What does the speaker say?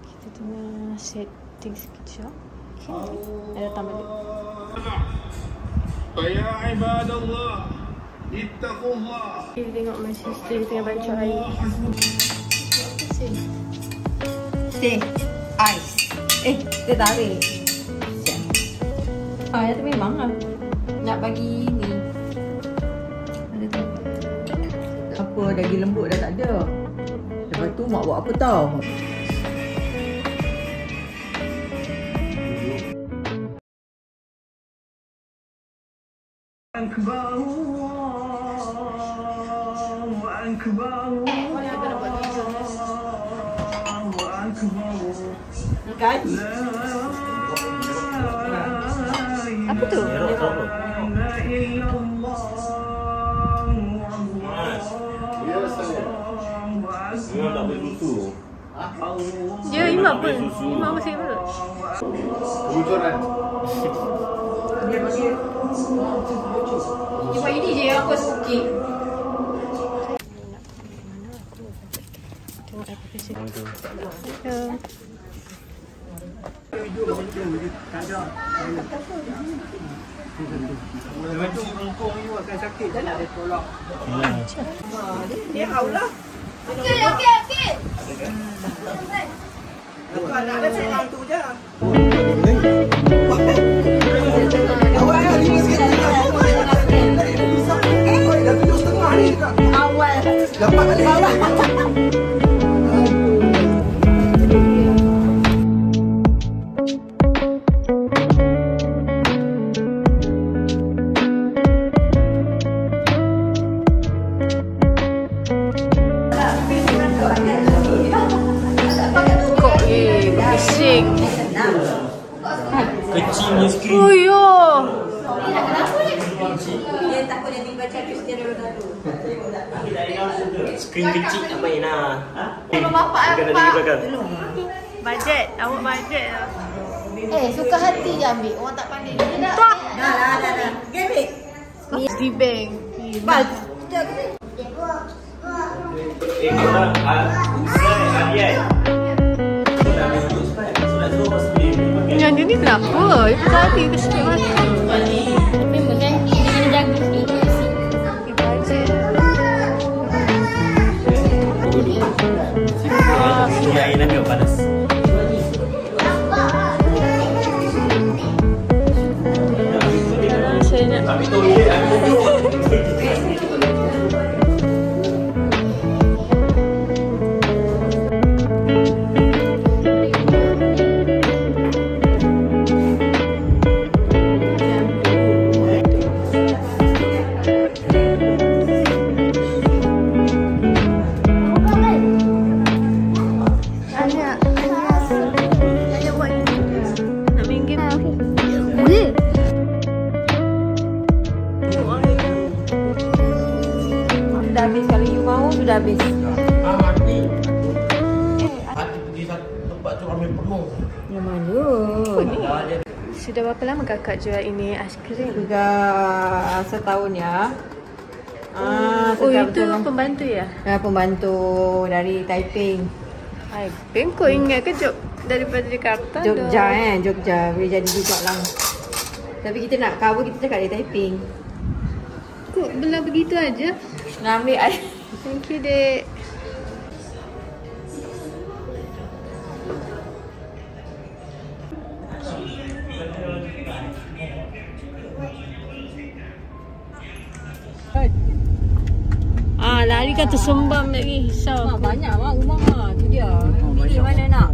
Kita tengah setting sekejap. Ada tambah balik. Ya ibadallah, ittaqullah. Kita tengok my sister tengah baca air. Apa sih? Teh ais. Dia tarik. Itu memang lah. Nak bagi ni. Ada tu. Apa daging lembut dah tak ada. Lepas tu mak buat apa tau? Akbar Allahu Akbar. Gaji. Apa tu? Memang tak boleh susu. Dia imam apa? Imam apa sih apa? Kebujuran. Dia bagi. Cuma ini je yang aku suka. Tengok aplikasi. Dia haulah. Okey. Bukan nak ada senang tu je. Awal ni sikit. Dah 7.5 ni dekat. Awal. Dapat balik. Kecilnya skrin. Oh yo. Dia takut dia tinggal cari Cristiano Ronaldo. Skrin kecil nak main lah. Kalau bapak apa? Bajet, awak bajet lah. Suka hati je ambil. Orang tak pandai. Dah. Gembik. Di bank. Bal. Korang hadiah. Yang dia ni kenapa? Itu tadi dia sikit makan. Memang kan dia kena jaga sikit. Sini air nak panas. Saya nak Ambil toilet, ambil toilet. Dah habis. Kalau you mahu sudah habis. Mati. Hati pergi satu tempat tu ambil penuh. Yang mana? Sudah berapa lama kakak jual ini aiskrim? Sudah setahun ya. Oh itu pembantu ya? Pembantu dari Taiping. Hai, kau ingat ke daripada Jakarta? Jogja Jogja. Boleh jadi juga lah. Tapi kita nak cover, kita cakap dari Taiping. Kok belah begitu aja? Nak ambil air. Thank you, Dek. Lari kan tersembam lagi. Risau. Banyak mak rumah tu dia. Pilih mana nak.